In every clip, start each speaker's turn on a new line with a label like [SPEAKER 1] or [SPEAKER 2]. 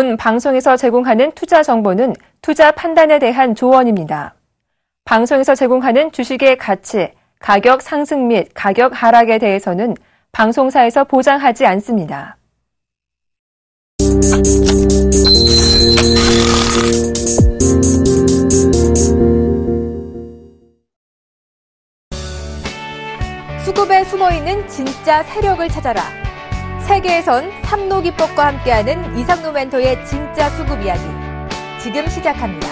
[SPEAKER 1] 지금 방송에서 제공하는 투자 정보는 투자 판단에 대한 조언입니다. 방송에서 제공하는 주식의 가치, 가격 상승 및 가격 하락에 대해서는 방송사에서 보장하지 않습니다.
[SPEAKER 2] 수급에 숨어있는 진짜 세력을 찾아라. 세계에선 삼노기법과 함께하는 이상노 멘토의 진짜 수급 이야기. 지금 시작합니다.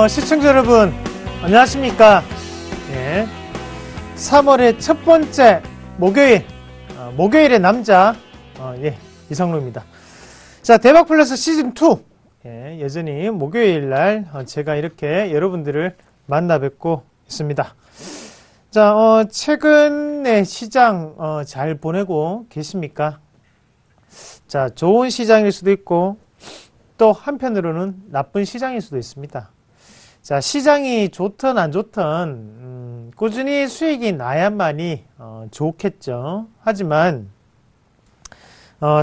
[SPEAKER 3] 시청자 여러분, 안녕하십니까? 3월의 첫 번째 목요일, 목요일의 남자, 이상로입니다. 자, 대박 플러스 시즌2. 여전히 목요일 날 제가 이렇게 여러분들을 만나 뵙고 있습니다. 자, 최근에 시장, 잘 보내고 계십니까? 자, 좋은 시장일 수도 있고, 또 한편으로는 나쁜 시장일 수도 있습니다. 자, 시장이 좋든 안 좋든 꾸준히 수익이 나야만이 좋겠죠. 하지만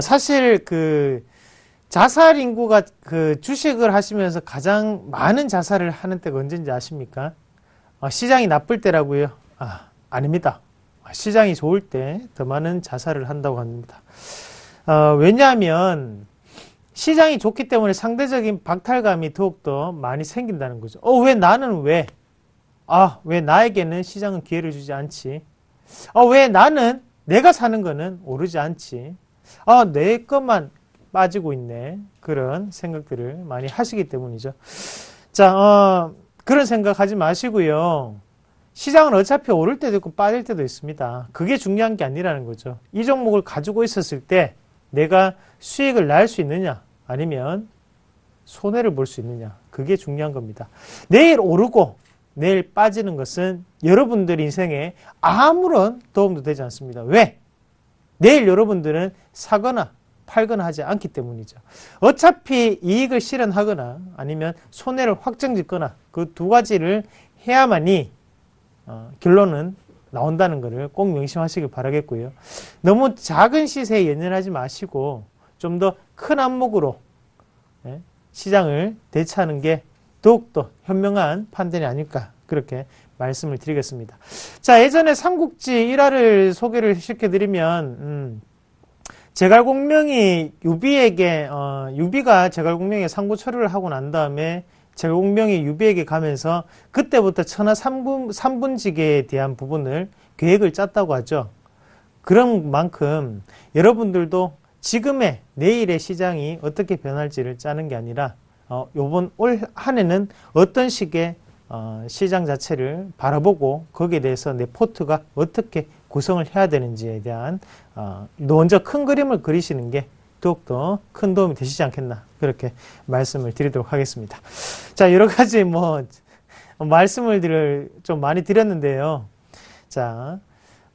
[SPEAKER 3] 사실 그 자살 인구가 그 주식을 하시면서 가장 많은 자살을 하는 때가 언제인지 아십니까? 시장이 나쁠 때라고요? 아닙니다. 시장이 좋을 때 더 많은 자살을 한다고 합니다. 왜냐하면 시장이 좋기 때문에 상대적인 박탈감이 더욱더 많이 생긴다는 거죠. 왜 나는 왜? 왜 나에게는 시장은 기회를 주지 않지? 왜 나는 내가 사는 거는 오르지 않지? 내 것만 빠지고 있네. 그런 생각들을 많이 하시기 때문이죠. 자, 그런 생각하지 마시고요. 시장은 어차피 오를 때도 있고 빠질 때도 있습니다. 그게 중요한 게 아니라는 거죠. 이 종목을 가지고 있었을 때 내가 수익을 낼 수 있느냐, 아니면 손해를 볼 수 있느냐, 그게 중요한 겁니다. 내일 오르고 내일 빠지는 것은 여러분들 인생에 아무런 도움도 되지 않습니다. 왜? 내일 여러분들은 사거나 팔거나 하지 않기 때문이죠. 어차피 이익을 실현하거나 아니면 손해를 확정짓거나 그 두 가지를 해야만이 결론은 나온다는 것을 꼭 명심하시길 바라겠고요. 너무 작은 시세에 연연하지 마시고 좀 더 큰 안목으로 시장을 대처하는 게 더욱더 현명한 판단이 아닐까, 그렇게 말씀을 드리겠습니다. 자, 예전에 삼국지 1화를 소개를 시켜드리면 제갈공명이 유비에게 유비가 제갈공명의 상부 처리를 하고 난 다음에 제갈공명이 유비에게 가면서 그때부터 천하 3분지계에 대한 부분을 계획을 짰다고 하죠. 그런 만큼 여러분들도 지금의 내일의 시장이 어떻게 변할지를 짜는 게 아니라 요번 올 한 해는 어떤 식의 시장 자체를 바라보고 거기에 대해서 내 포트가 어떻게 구성을 해야 되는지에 대한 먼저 큰 그림을 그리시는 게 더욱더 큰 도움이 되시지 않겠나, 그렇게 말씀을 드리도록 하겠습니다. 자, 여러 가지 말씀을 좀 많이 드렸는데요. 자,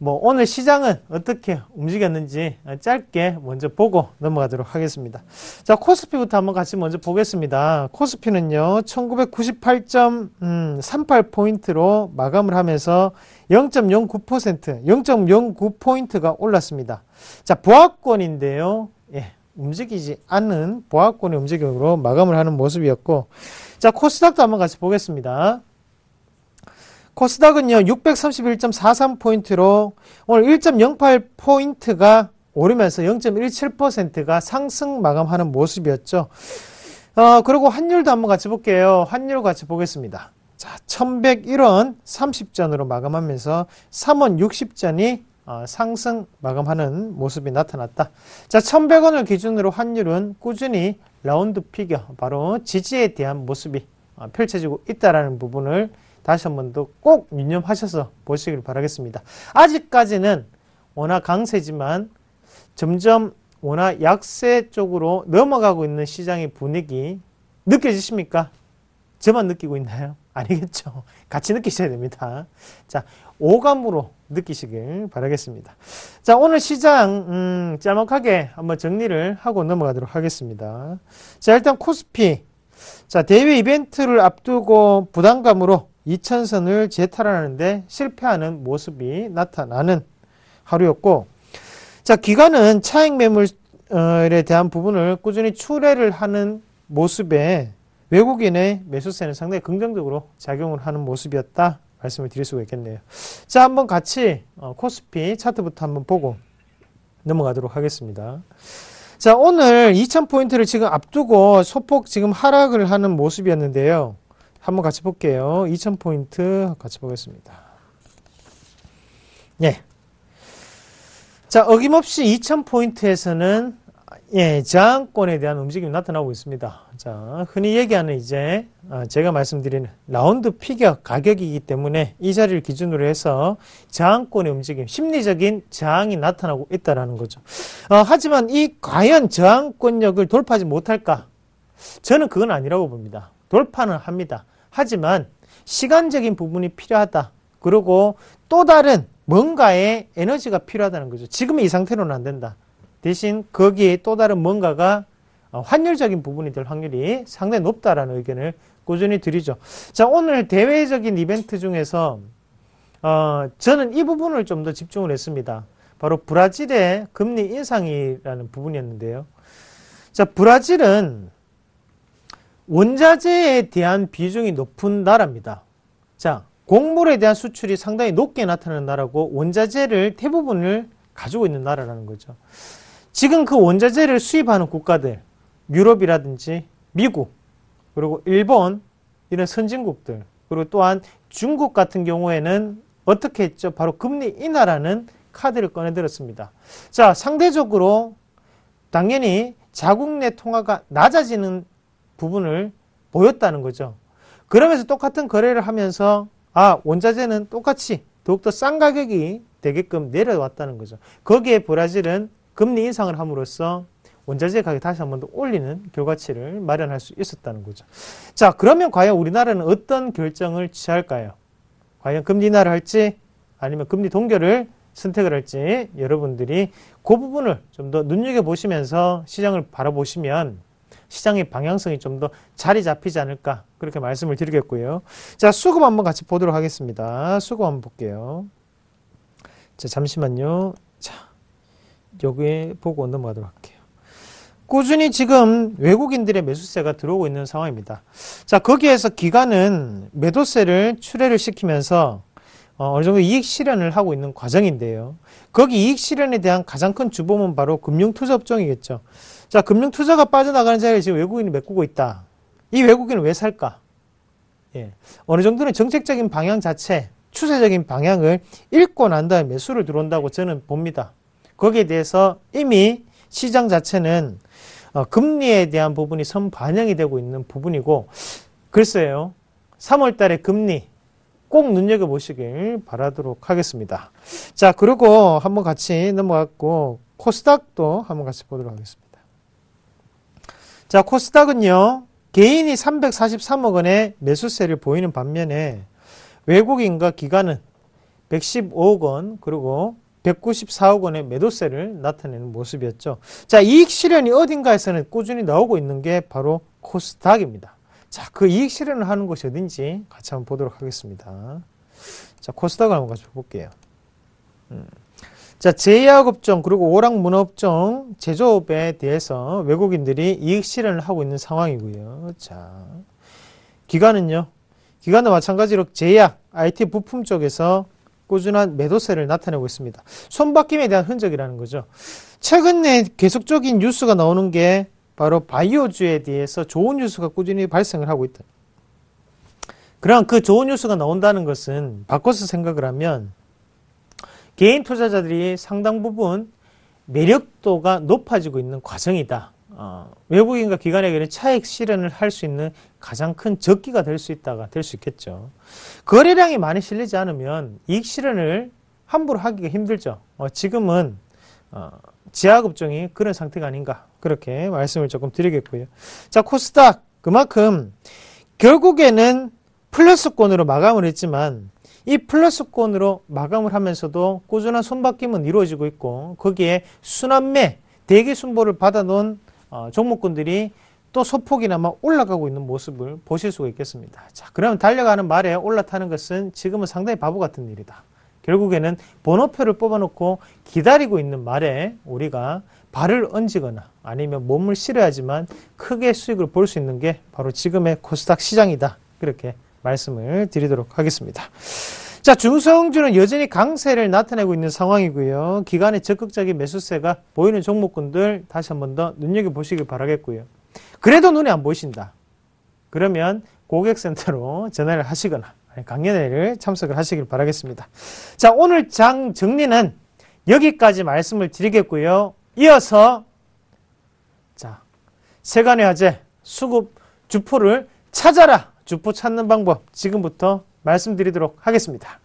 [SPEAKER 3] 오늘 시장은 어떻게 움직였는지 짧게 먼저 보고 넘어가도록 하겠습니다. 자, 코스피부터 한번 같이 먼저 보겠습니다. 코스피는요, 1998.38포인트로 마감을 하면서 0.09%, 0.09포인트가 올랐습니다. 자, 보합권인데요. 움직이지 않는 보합권의 움직임으로 마감을 하는 모습이었고, 자, 코스닥도 한번 같이 보겠습니다. 코스닥은요, 631.43포인트로 오늘 1.08포인트가 오르면서 0.17%가 상승 마감하는 모습이었죠. 그리고 환율도 한번 같이 볼게요. 환율 같이 보겠습니다. 자, 1101원 30전으로 마감하면서 3원 60전이 상승 마감하는 모습이 나타났다. 자, 1100원을 기준으로 환율은 꾸준히 라운드 피겨, 바로 지지에 대한 모습이 펼쳐지고 있다는 부분을 다시 한 번 더 꼭 유념하셔서 보시길 바라겠습니다. 아직까지는 원화 강세지만 점점 원화 약세 쪽으로 넘어가고 있는 시장의 분위기 느껴지십니까? 저만 느끼고 있나요? 아니겠죠. 같이 느끼셔야 됩니다. 자, 오감으로 느끼시길 바라겠습니다. 자, 오늘 시장 짤막하게 한번 정리를 하고 넘어가도록 하겠습니다. 자, 일단 코스피. 자, 대회 이벤트를 앞두고 부담감으로 2천선을 재탈환하는데 실패하는 모습이 나타나는 하루였고, 자, 기관은 차익 매물에 대한 부분을 꾸준히 출회를 하는 모습에 외국인의 매수세는 상당히 긍정적으로 작용을 하는 모습이었다 말씀을 드릴 수가 있겠네요. 자, 한번 같이 코스피 차트부터 한번 보고 넘어가도록 하겠습니다. 자, 오늘 2000포인트를 지금 앞두고 소폭 지금 하락을 하는 모습이었는데요. 한번 같이 볼게요. 2000포인트 같이 보겠습니다. 예. 자, 어김없이 2000포인트에서는 저항권에 대한 움직임이 나타나고 있습니다. 자, 흔히 얘기하는 이제 제가 말씀드리는 라운드 피겨 가격이기 때문에 이 자리를 기준으로 해서 저항권의 움직임, 심리적인 저항이 나타나고 있다는 거죠. 하지만 과연 저항권력을 돌파하지 못할까? 저는 그건 아니라고 봅니다. 돌파는 합니다. 하지만 시간적인 부분이 필요하다. 그리고 또 다른 뭔가의 에너지가 필요하다는 거죠. 지금 이 상태로는 안 된다. 대신 거기에 또 다른 뭔가가 환율적인 부분이 될 확률이 상당히 높다라는 의견을 꾸준히 드리죠. 자, 오늘 대외적인 이벤트 중에서 저는 이 부분을 좀 더 집중을 했습니다. 바로 브라질의 금리 인상이라는 부분이었는데요. 자, 브라질은 원자재에 대한 비중이 높은 나라입니다. 자, 곡물에 대한 수출이 상당히 높게 나타나는 나라고 원자재를 대부분을 가지고 있는 나라라는 거죠. 지금 그 원자재를 수입하는 국가들, 유럽이라든지 미국, 그리고 일본, 이런 선진국들, 그리고 또한 중국 같은 경우에는 어떻게 했죠? 바로 금리 인하라는 카드를 꺼내들었습니다. 자, 상대적으로 당연히 자국 내 통화가 낮아지는 부분을 보였다는 거죠. 그러면서 똑같은 거래를 하면서 원자재는 똑같이 더욱더 싼 가격이 되게끔 내려왔다는 거죠. 거기에 브라질은 금리 인상을 함으로써 원자재 가격 다시 한 번 더 올리는 결과치를 마련할 수 있었다는 거죠. 자, 그러면 과연 우리나라는 어떤 결정을 취할까요? 과연 금리 인하를 할지 아니면 금리 동결을 선택을 할지 여러분들이 그 부분을 좀 더 눈여겨보시면서 시장을 바라보시면 시장의 방향성이 좀 더 자리 잡히지 않을까 그렇게 말씀을 드리겠고요. 자, 수급 한번 같이 보도록 하겠습니다. 수급 한번 볼게요. 자, 잠시만요. 자, 여기 보고 넘어가도록 할게요. 꾸준히 지금 외국인들의 매수세가 들어오고 있는 상황입니다. 자, 거기에서 기관은 매도세를 출회를 시키면서 어느 정도 이익 실현을 하고 있는 과정인데요. 거기 이익 실현에 대한 가장 큰 주범은 바로 금융투자업종이겠죠. 자, 금융투자가 빠져나가는 자리를 지금 외국인이 메꾸고 있다. 이 외국인은 왜 살까? 예. 어느 정도는 정책적인 방향 자체, 추세적인 방향을 읽고 난 다음에 매수를 들어온다고 저는 봅니다. 거기에 대해서 이미 시장 자체는 금리에 대한 부분이 선반영이 되고 있는 부분이고, 글쎄요, 3월 달에 금리 꼭 눈여겨보시길 바라도록 하겠습니다. 자, 그리고 한번 같이 넘어갔고, 코스닥도 한번 같이 보도록 하겠습니다. 자, 코스닥은요, 개인이 343억 원의 매수세를 보이는 반면에 외국인과 기관은 115억 원, 그리고 194억 원의 매도세를 나타내는 모습이었죠. 자, 이익 실현이 어딘가에서는 꾸준히 나오고 있는 게 바로 코스닥입니다. 자, 그 이익 실현을 하는 곳이 어딘지 같이 한번 보도록 하겠습니다. 자, 코스닥을 한번 같이 볼게요. 자, 제약업종 그리고 오락문화업종 제조업에 대해서 외국인들이 이익 실현을 하고 있는 상황이고요. 자, 기관은요. 기관도 마찬가지로 제약, IT 부품 쪽에서 꾸준한 매도세를 나타내고 있습니다. 손바뀜에 대한 흔적이라는 거죠. 최근에 계속적인 뉴스가 나오는 게 바로 바이오주에 대해서 좋은 뉴스가 꾸준히 발생을 하고 있다. 그럼 그 좋은 뉴스가 나온다는 것은 바꿔서 생각을 하면 개인 투자자들이 상당 부분 매력도가 높아지고 있는 과정이다. 외국인과 기관에게는 차익 실현을 할 수 있는 가장 큰 적기가 될 수 있겠죠. 거래량이 많이 실리지 않으면 이익 실현을 함부로 하기가 힘들죠. 지금은 제약업종이 그런 상태가 아닌가 그렇게 말씀을 조금 드리겠고요. 자, 코스닥 그만큼 결국에는 플러스권으로 마감을 했지만 이 플러스권으로 마감을 하면서도 꾸준한 손바뀜은 이루어지고 있고 거기에 순환매 대기 순보를 받아놓은 종목군들이 또 소폭이나 막 올라가고 있는 모습을 보실 수가 있겠습니다. 자, 그러면 달려가는 말에 올라타는 것은 지금은 상당히 바보 같은 일이다. 결국에는 번호표를 뽑아놓고 기다리고 있는 말에 우리가 발을 얹거나 아니면 몸을 실어야지만 크게 수익을 볼 수 있는 게 바로 지금의 코스닥 시장이다. 그렇게 말씀을 드리도록 하겠습니다. 자, 중성주는 여전히 강세를 나타내고 있는 상황이고요. 기관의 적극적인 매수세가 보이는 종목군들 다시 한 번 더 눈여겨보시길 바라겠고요. 그래도 눈에 안 보이신다. 그러면 고객센터로 전화를 하시거나 강연회를 참석을 하시길 바라겠습니다. 자, 오늘 장 정리는 여기까지 말씀을 드리겠고요. 이어서 자, 세간의 화제 수급 주포를 찾아라. 주포 찾는 방법 지금부터 말씀드리도록 하겠습니다.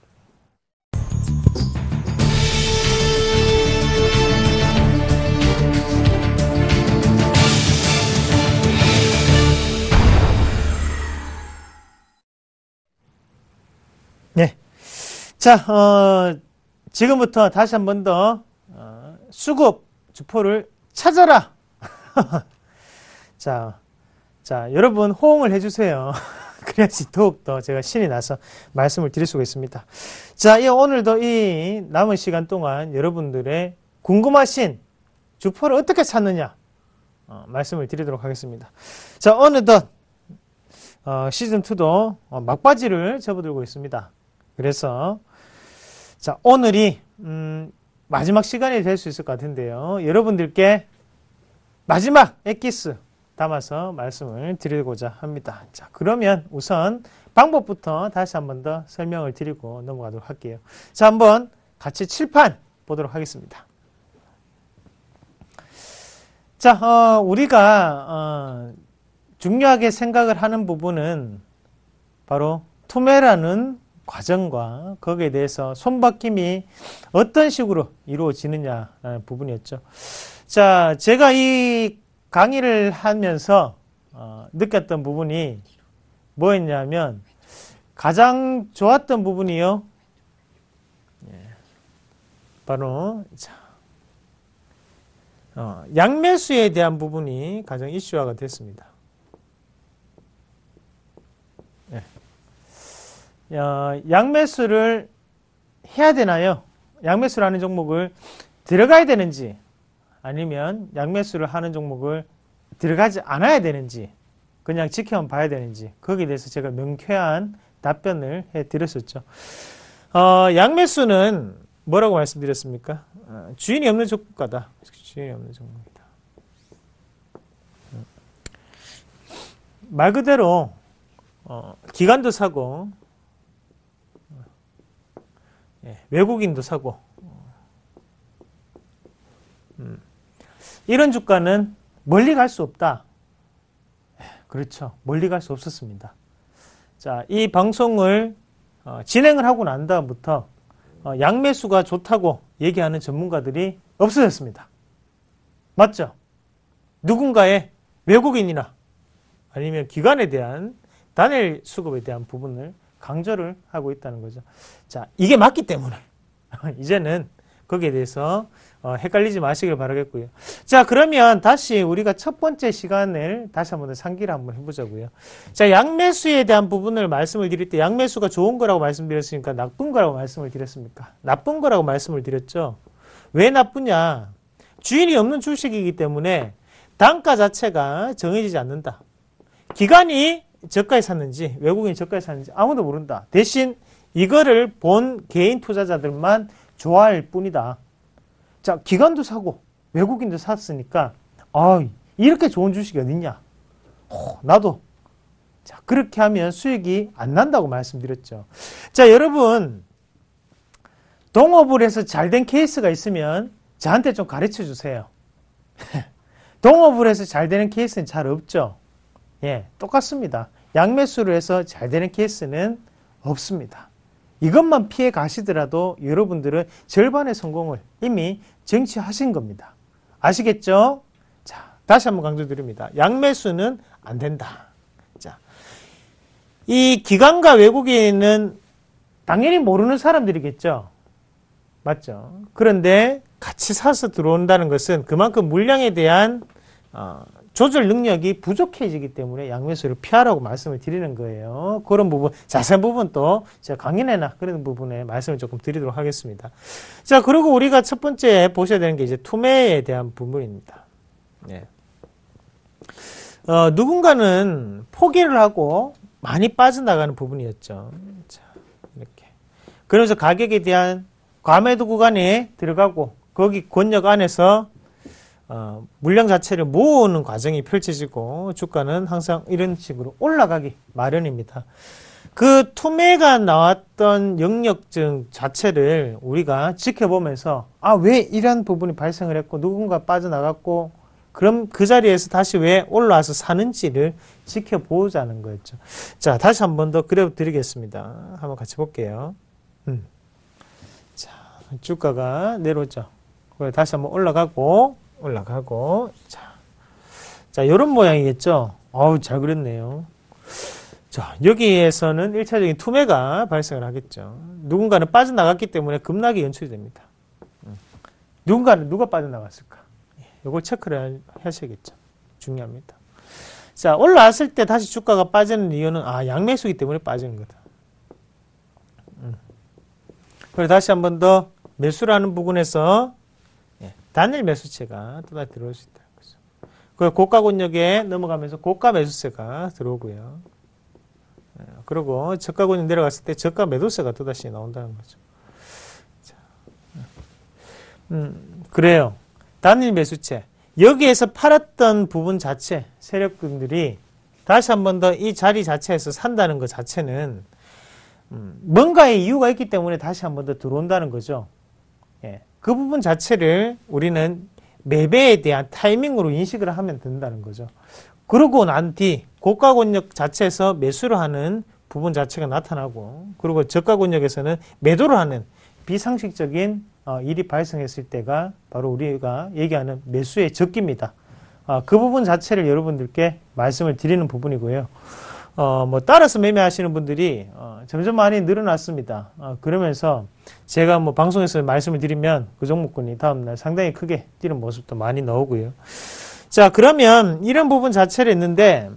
[SPEAKER 3] 네. 자, 지금부터 다시 한 번 더 수급 주포를 찾아라. 자, 여러분 호응을 해주세요. 그래야지 더욱더 제가 신이 나서 말씀을 드릴 수가 있습니다. 자, 오늘도 이 남은 시간 동안 여러분들의 궁금하신 주포를 어떻게 찾느냐 말씀을 드리도록 하겠습니다. 자, 어느덧 시즌2도 막바지를 접어들고 있습니다. 그래서 자, 오늘이 마지막 시간이 될 수 있을 것 같은데요. 여러분들께 마지막 엑기스 담아서 말씀을 드리고자 합니다. 자, 그러면 우선 방법부터 다시 한 번 더 설명을 드리고 넘어가도록 할게요. 자, 한번 같이 칠판 보도록 하겠습니다. 자, 우리가 중요하게 생각을 하는 부분은 바로 투매라는 과정과 거기에 대해서 손바뀜이 어떤 식으로 이루어지느냐라는 부분이었죠. 자, 제가 이 강의를 하면서 느꼈던 부분이 뭐였냐면 가장 좋았던 부분이요. 바로 양매수에 대한 부분이 가장 이슈화가 됐습니다. 양매수를 해야 되나요? 양매수를 하는 종목을 들어가야 되는지 아니면 양매수를 하는 종목을 들어가지 않아야 되는지 그냥 지켜만 봐야 되는지 거기에 대해서 제가 명쾌한 답변을 해드렸었죠. 양매수는 뭐라고 말씀드렸습니까? 주인이 없는 종목가다. 주인이 없는 종목이다. 말 그대로 기관도 사고 외국인도 사고 이런 주가는 멀리 갈 수 없다. 그렇죠. 멀리 갈 수 없었습니다. 자, 이 방송을 진행을 하고 난 다음부터 양매수가 좋다고 얘기하는 전문가들이 없어졌습니다. 맞죠? 누군가의 외국인이나 아니면 기관에 대한 단일 수급에 대한 부분을 강조를 하고 있다는 거죠. 자, 이게 맞기 때문에 이제는 거기에 대해서 헷갈리지 마시길 바라겠고요. 자, 그러면 다시 우리가 첫 번째 시간을 다시 한번 상기를 한번 해보자고요. 자, 양매수에 대한 부분을 말씀을 드릴 때 양매수가 좋은 거라고 말씀드렸으니까 나쁜 거라고 말씀을 드렸습니까? 나쁜 거라고 말씀을 드렸죠. 왜 나쁘냐? 주인이 없는 주식이기 때문에 단가 자체가 정해지지 않는다. 기관이 저가에 샀는지 외국인이 저가에 샀는지 아무도 모른다. 대신 이거를 본 개인 투자자들만 좋아할 뿐이다. 자, 기관도 사고 외국인도 샀으니까 이렇게 좋은 주식이 어딨냐. 나도. 자, 그렇게 하면 수익이 안 난다고 말씀드렸죠. 자, 여러분 동업을 해서 잘된 케이스가 있으면 저한테 좀 가르쳐 주세요. 동업을 해서 잘 되는 케이스는 잘 없죠. 예, 똑같습니다. 양매수를 해서 잘 되는 케이스는 없습니다. 이것만 피해 가시더라도 여러분들은 절반의 성공을 이미 쟁취하신 겁니다. 아시겠죠? 자, 다시 한번 강조드립니다. 양매수는 안 된다. 자, 이 기관과 외국인은 당연히 모르는 사람들이겠죠. 맞죠? 그런데 같이 사서 들어온다는 것은 그만큼 물량에 대한 조절 능력이 부족해지기 때문에 양매수를 피하라고 말씀을 드리는 거예요. 그런 부분, 자세한 부분 또 제가 강연회나 그런 부분에 말씀을 조금 드리도록 하겠습니다. 자, 그리고 우리가 첫 번째 보셔야 되는 게 이제 투매에 대한 부분입니다. 네. 누군가는 포기를 하고 많이 빠져나가는 부분이었죠. 자, 이렇게. 그러면서 가격에 대한 과매도 구간에 들어가고 거기 권역 안에서 물량 자체를 모으는 과정이 펼쳐지고 주가는 항상 이런 식으로 올라가기 마련입니다. 그 투매가 나왔던 영역증 자체를 우리가 지켜보면서 왜 이런 부분이 발생을 했고 누군가 빠져나갔고 그럼 그 자리에서 다시 왜 올라와서 사는지를 지켜보자는 거였죠. 자, 다시 한 번 더 그려드리겠습니다. 한번 같이 볼게요. 자, 주가가 내려오죠. 다시 한번 올라가고, 자, 요런 모양이겠죠? 잘 그렸네요. 자, 여기에서는 1차적인 투매가 발생을 하겠죠. 누군가는 빠져나갔기 때문에 급락이 연출이 됩니다. 누군가는 누가 빠져나갔을까? 요걸 체크를 하셔야겠죠. 중요합니다. 자, 올라왔을 때 다시 주가가 빠지는 이유는, 양매수기 때문에 빠지는 거다. 그리고 다시 한 번 더 매수라는 부분에서 단일 매수세가 또다시 들어올 수 있다는 거죠. 그리고 고가 권역에 넘어가면서 고가 매수세가 들어오고요. 그리고 저가 권역 내려갔을 때 저가 매도세가 또다시 나온다는 거죠. 자, 그래요. 단일 매수세. 여기에서 팔았던 부분 자체, 세력들이 다시 한 번 더 이 자리 자체에서 산다는 것 자체는 뭔가의 이유가 있기 때문에 다시 한 번 더 들어온다는 거죠. 그 부분 자체를 우리는 매매에 대한 타이밍으로 인식을 하면 된다는 거죠. 그러고 난 뒤 고가 권역 자체에서 매수를 하는 부분 자체가 나타나고 그리고 저가 권역에서는 매도를 하는 비상식적인 일이 발생했을 때가 바로 우리가 얘기하는 매수의 적기입니다. 그 부분 자체를 여러분들께 말씀을 드리는 부분이고요. 따라서 매매하시는 분들이 점점 많이 늘어났습니다. 그러면서 제가 방송에서 말씀을 드리면 그 종목군이 다음날 상당히 크게 뛰는 모습도 많이 나오고요. 자, 그러면 이런 부분 자체를 했는데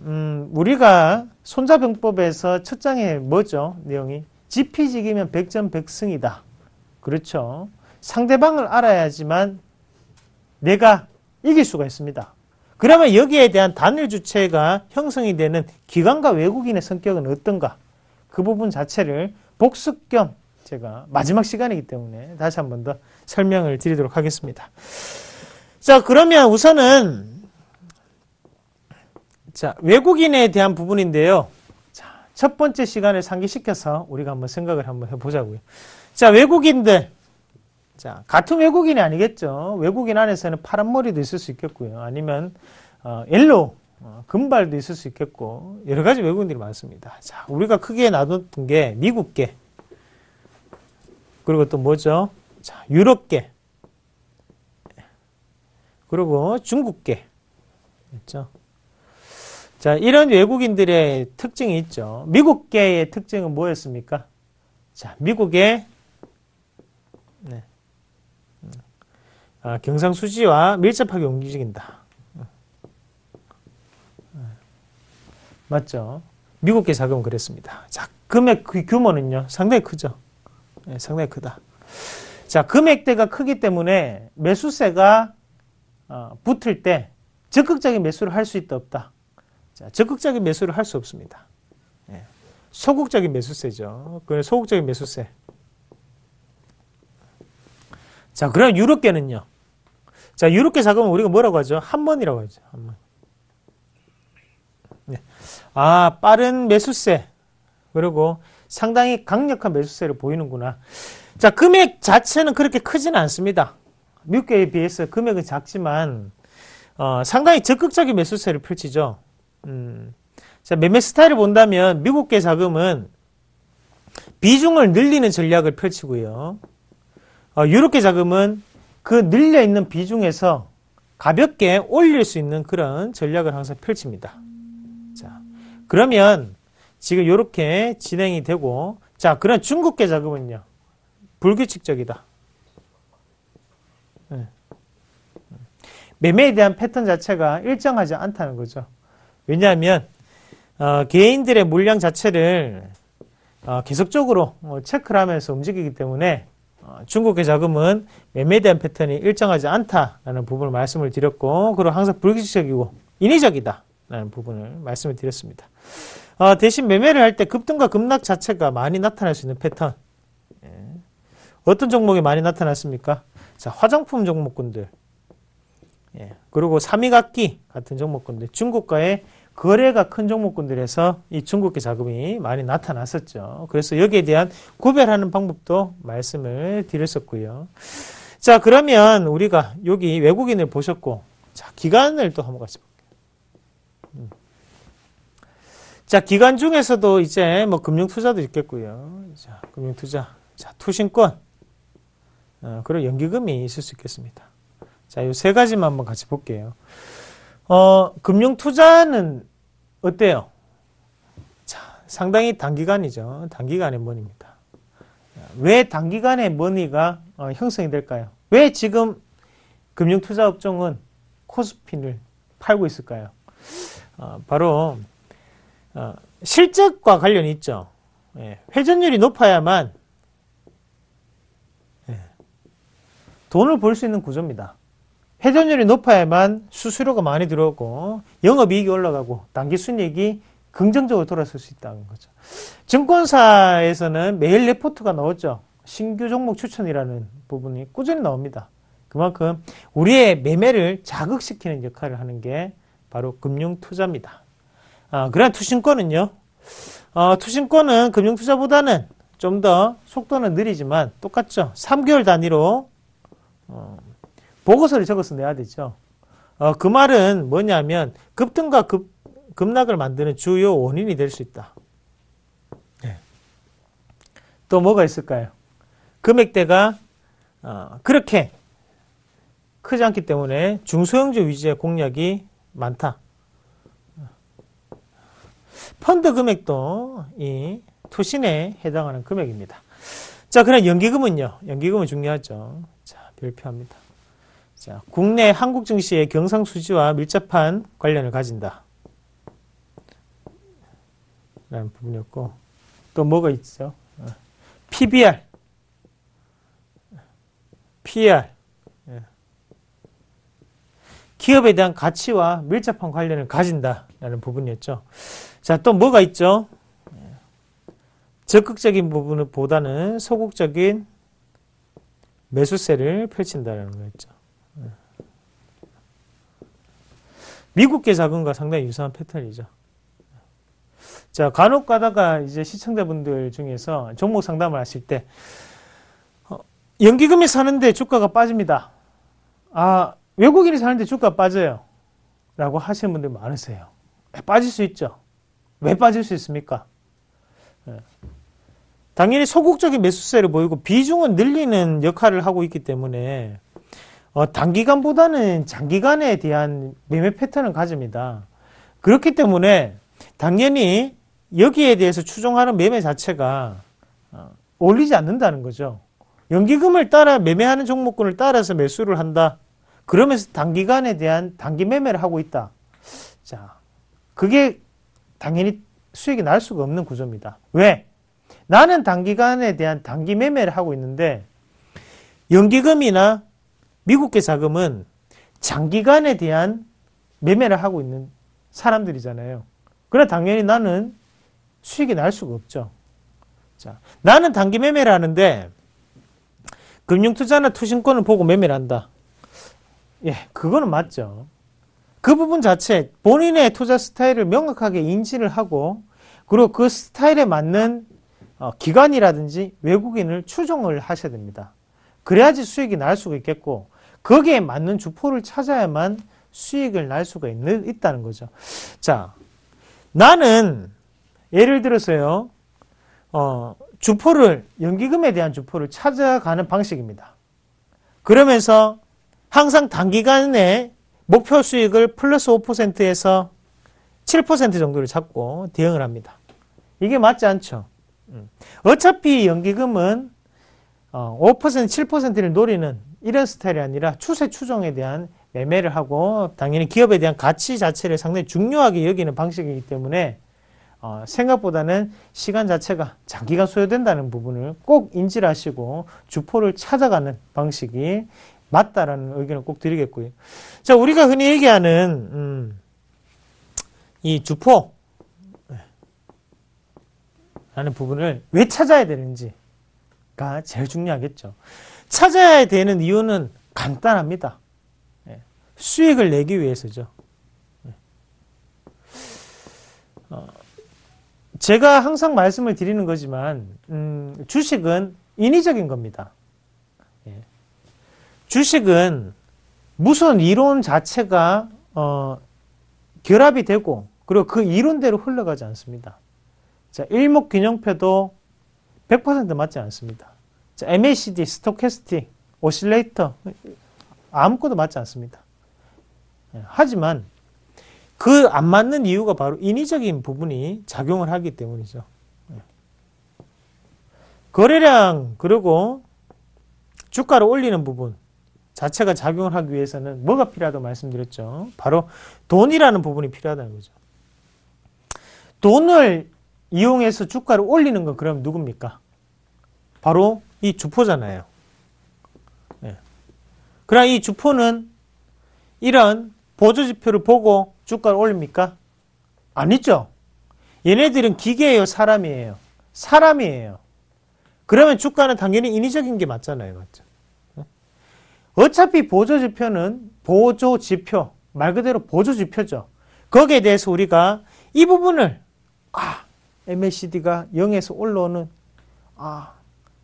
[SPEAKER 3] 우리가 손자병법에서 첫 장에 뭐죠? 내용이 지피지기면 백전백승이다. 그렇죠. 상대방을 알아야지만 내가 이길 수가 있습니다. 그러면 여기에 대한 단일 주체가 형성이 되는 기관과 외국인의 성격은 어떤가? 그 부분 자체를 복습 겸 제가 마지막 시간이기 때문에 다시 한 번 더 설명을 드리도록 하겠습니다. 자, 그러면 우선은 외국인에 대한 부분인데요. 자, 첫 번째 시간을 상기시켜서 우리가 한번 생각을 한번 해보자고요. 자, 외국인들. 자, 같은 외국인이 아니겠죠. 외국인 안에서는 파란 머리도 있을 수 있겠고요. 아니면 옐로우, 금발도 있을 수 있겠고 여러 가지 외국인들이 많습니다. 자, 우리가 크게 나눴던 게 미국계, 그리고 또 뭐죠? 자, 유럽계, 그리고 중국계, 있죠. 자, 이런 외국인들의 특징이 있죠. 미국계의 특징은 뭐였습니까? 자, 미국의 경상수지와 밀접하게 움직인다. 맞죠? 미국계 자금은 그랬습니다. 자, 금액 규모는요, 상당히 크죠? 상당히 크다. 자, 금액대가 크기 때문에 매수세가 붙을 때 적극적인 매수를 할 수 있다, 없다? 자, 적극적인 매수를 할 수 없습니다. 소극적인 매수세죠. 그 소극적인 매수세. 자, 그럼 유럽계는요? 자, 유럽계 자금은 우리가 뭐라고 하죠? 한번이라고 하죠. 한번. 빠른 매수세. 그리고 상당히 강력한 매수세를 보이는구나. 자, 금액 자체는 그렇게 크지는 않습니다. 미국계에 비해서 금액은 작지만, 상당히 적극적인 매수세를 펼치죠. 자, 매매 스타일을 본다면 미국계 자금은 비중을 늘리는 전략을 펼치고요. 유럽계 자금은 그 늘려있는 비중에서 가볍게 올릴 수 있는 그런 전략을 항상 펼칩니다. 자, 그러면 지금 이렇게 진행이 되고, 자, 그런 중국계 자금은요, 불규칙적이다. 매매에 대한 패턴 자체가 일정하지 않다는 거죠. 왜냐하면 개인들의 물량 자체를 계속적으로 체크를 하면서 움직이기 때문에 중국의 자금은 매매에 대한 패턴이 일정하지 않다라는 부분을 말씀을 드렸고, 그리고 항상 불규칙적이고 인위적이다라는 부분을 말씀을 드렸습니다. 대신 매매를 할 때 급등과 급락 자체가 많이 나타날 수 있는 패턴. 어떤 종목이 많이 나타났습니까? 자, 화장품 종목군들, 그리고 삼위각기 같은 종목군들, 중국과의 거래가 큰 종목군들에서 이 중국계 자금이 많이 나타났었죠. 그래서 여기에 대한 구별하는 방법도 말씀을 드렸었고요. 자, 그러면 우리가 여기 외국인을 보셨고, 자, 기관을 또 한번 같이 볼게요. 자, 기관 중에서도 이제 뭐 금융투자도 있겠고요. 자, 금융투자, 자, 투신권, 그리고 연기금이 있을 수 있겠습니다. 자, 이 세 가지만 한번 같이 볼게요. 금융투자는 어때요? 자, 상당히 단기간이죠. 단기간의 머니입니다. 왜 단기간의 머니가 형성이 될까요? 왜 지금 금융투자 업종은 코스피를 팔고 있을까요? 바로 실적과 관련이 있죠. 회전율이 높아야만 돈을 벌 수 있는 구조입니다. 회전율이 높아야만 수수료가 많이 들어오고 영업이익이 올라가고 당기순이익이 긍정적으로 돌아설 수 있다는 거죠. 증권사에서는 매일 레포트가 나오죠. 신규 종목 추천이라는 부분이 꾸준히 나옵니다. 그만큼 우리의 매매를 자극시키는 역할을 하는 게 바로 금융투자입니다. 그러나 투신권은요. 투신권은 금융투자보다는 좀 더 속도는 느리지만 똑같죠. 3개월 단위로 보고서를 적어서 내야 되죠. 그 말은 뭐냐면 급등과 급락을 만드는 주요 원인이 될 수 있다. 또 뭐가 있을까요? 금액대가 그렇게 크지 않기 때문에 중소형주 위주의 공략이 많다. 펀드 금액도 이 투신에 해당하는 금액입니다. 자, 그럼 연기금은요? 연기금은 중요하죠. 자, 별표합니다. 자, 국내 한국 증시의 경상수지와 밀접한 관련을 가진다. 라는 부분이었고, 또 뭐가 있죠? PBR, PR. 기업에 대한 가치와 밀접한 관련을 가진다라는 부분이었죠. 자, 또 뭐가 있죠? 적극적인 부분보다는 소극적인 매수세를 펼친다라는 거였죠. 미국계 자금과 상당히 유사한 패턴이죠. 자, 간혹 가다가 이제 시청자분들 중에서 종목 상담을 하실 때, 연기금이 사는데 주가가 빠집니다. 외국인이 사는데 주가가 빠져요. 라고 하시는 분들 많으세요. 빠질 수 있죠. 왜 빠질 수 있습니까? 당연히 소극적인 매수세를 보이고 비중은 늘리는 역할을 하고 있기 때문에 단기간보다는 장기간에 대한 매매 패턴을 가집니다. 그렇기 때문에 당연히 여기에 대해서 추종하는 매매 자체가 올리지 않는다는 거죠. 연기금을 따라 매매하는 종목군을 따라서 매수를 한다. 그러면서 단기간에 대한 단기 매매를 하고 있다. 자, 그게 당연히 수익이 날 수가 없는 구조입니다. 왜? 나는 단기간에 대한 단기 매매를 하고 있는데 연기금이나 미국계 자금은 장기간에 대한 매매를 하고 있는 사람들이잖아요. 그러나 당연히 나는 수익이 날 수가 없죠. 자, 나는 단기 매매를 하는데 금융투자나 투신권을 보고 매매를 한다. 그거는 맞죠. 그 부분 자체 본인의 투자 스타일을 명확하게 인지를 하고 그리고 그 스타일에 맞는 기관이라든지 외국인을 추종을 하셔야 됩니다. 그래야지 수익이 날 수가 있겠고 거기에 맞는 주포를 찾아야만 수익을 날 수가 있다는 거죠. 자, 나는 예를 들어서요, 연기금에 대한 주포를 찾아가는 방식입니다. 그러면서 항상 단기간에 목표 수익을 플러스 5%에서 7% 정도를 잡고 대응을 합니다. 이게 맞지 않죠. 어차피 연기금은 5%, 7%를 노리는 이런 스타일이 아니라 추세 추종에 대한 매매를 하고 당연히 기업에 대한 가치 자체를 상당히 중요하게 여기는 방식이기 때문에 생각보다는 시간 자체가 장기간 소요된다는 부분을 꼭 인지를 하시고 주포를 찾아가는 방식이 맞다라는 의견을 꼭 드리겠고요. 자, 우리가 흔히 얘기하는 이 주포 라는 부분을 왜 찾아야 되는지가 제일 중요하겠죠. 찾아야 되는 이유는 간단합니다. 수익을 내기 위해서죠. 제가 항상 말씀을 드리는 거지만 주식은 인위적인 겁니다. 주식은 무슨 이론 자체가 결합이 되고 그리고 그 이론대로 흘러가지 않습니다. 자, 일목균형표도 100% 맞지 않습니다. 자, MACD, 스토캐스틱, 오실레이터 아무것도 맞지 않습니다. 하지만 그 안 맞는 이유가 바로 인위적인 부분이 작용을 하기 때문이죠. 거래량 그리고 주가를 올리는 부분 자체가 작용을 하기 위해서는 뭐가 필요하다고 말씀드렸죠. 바로 돈이라는 부분이 필요하다는 거죠. 돈을 이용해서 주가를 올리는 건 그럼 누굽니까? 바로 이 주포잖아요. 그럼 이 주포는 이런 보조지표를 보고 주가를 올립니까? 아니죠. 얘네들은 기계예요, 사람이에요? 사람이에요. 그러면 주가는 당연히 인위적인 게 맞잖아요. 맞죠? 어차피 보조지표는 보조지표, 말 그대로 보조지표죠. 거기에 대해서 우리가 이 부분을 MACD가 0에서 올라오는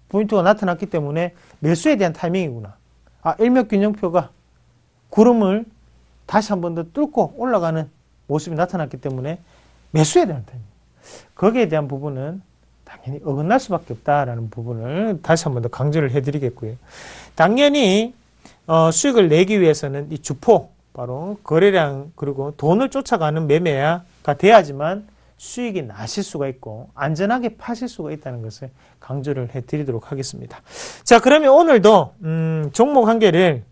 [SPEAKER 3] 포인트가 나타났기 때문에 매수에 대한 타이밍이구나. 일목균형표가 구름을 다시 한 번 더 뚫고 올라가는 모습이 나타났기 때문에 매수에 대한 타이밍. 거기에 대한 부분은 당연히 어긋날 수밖에 없다라는 부분을 다시 한 번 더 강조를 해드리겠고요. 당연히 수익을 내기 위해서는 이 주포, 바로 거래량 그리고 돈을 쫓아가는 매매가 돼야지만 수익이 나실 수가 있고 안전하게 파실 수가 있다는 것을 강조를 해드리도록 하겠습니다. 자, 그러면 오늘도 종목 한 개를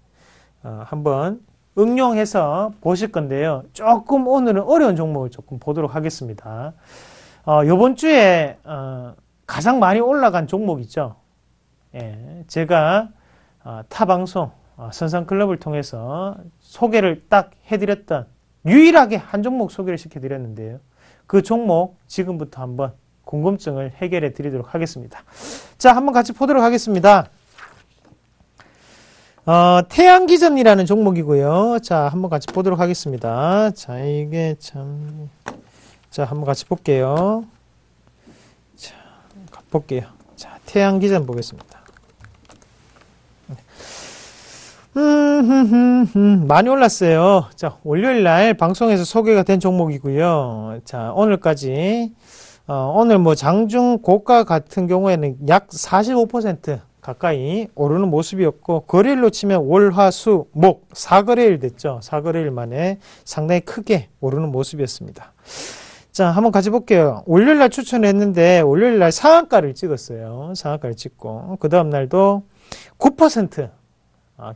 [SPEAKER 3] 한번 응용해서 보실 건데요. 조금 오늘은 어려운 종목을 조금 보도록 하겠습니다. 이번 주에 가장 많이 올라간 종목이죠. 제가 타 방송 선상클럽을 통해서 소개를 딱 해드렸던 유일하게 한 종목 소개를 시켜드렸는데요. 그 종목 지금부터 한번 궁금증을 해결해 드리도록 하겠습니다. 자, 한번 같이 보도록 하겠습니다. 태양기전이라는 종목이고요. 자, 한번 같이 보도록 하겠습니다. 자, 이게 참, 자, 한번 같이 볼게요. 자, 볼게요. 자, 태양기전 보겠습니다. 많이 올랐어요. 자, 월요일 날 방송에서 소개가 된 종목이고요. 자, 오늘까지, 오늘 뭐 장중 고가 같은 경우에는 약 45% 가까이 오르는 모습이었고, 거래일로 치면 월, 화, 수, 목, 4거래일 됐죠. 4거래일 만에 상당히 크게 오르는 모습이었습니다. 자, 한번 같이 볼게요. 월요일 날 추천했는데, 월요일 날 상한가를 찍었어요. 상한가를 찍고, 그 다음 날도 9%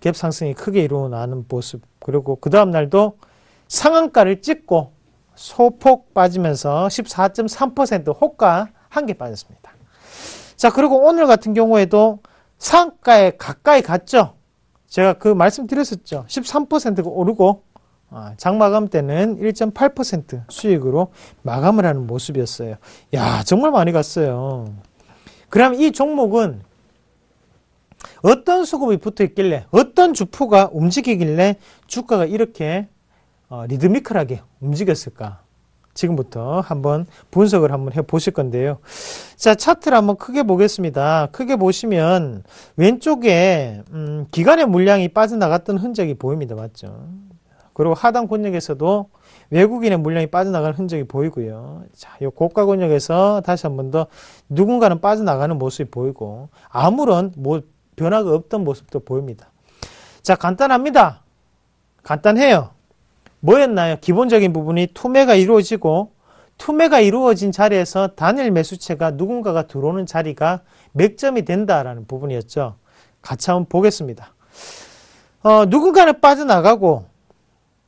[SPEAKER 3] 갭 상승이 크게 일어나는 모습. 그리고 그 다음 날도 상한가를 찍고 소폭 빠지면서 14.3% 호가 한 개 빠졌습니다. 자, 그리고 오늘 같은 경우에도 상한가에 가까이 갔죠. 제가 그 말씀드렸었죠. 13%가 오르고 장마감 때는 1.8% 수익으로 마감을 하는 모습이었어요. 야, 정말 많이 갔어요. 그럼 이 종목은 어떤 수급이 붙어 있길래, 어떤 주포가 움직이길래 주가가 이렇게 리드미컬하게 움직였을까? 지금부터 한번 분석을 한번 해보실 건데요. 자, 차트를 한번 크게 보겠습니다. 크게 보시면 왼쪽에 기관의 물량이 빠져나갔던 흔적이 보입니다. 맞죠? 그리고 하단 권역에서도 외국인의 물량이 빠져나가는 흔적이 보이고요. 자, 이 고가 권역에서 다시 한번 더 누군가는 빠져나가는 모습이 보이고 아무런 변화가 없던 모습도 보입니다. 자, 간단합니다. 간단해요. 뭐였나요? 기본적인 부분이 투매가 이루어지고 투매가 이루어진 자리에서 단일 매수체가 누군가가 들어오는 자리가 맥점이 된다라는 부분이었죠. 같이 한번 보겠습니다. 누군가는 빠져나가고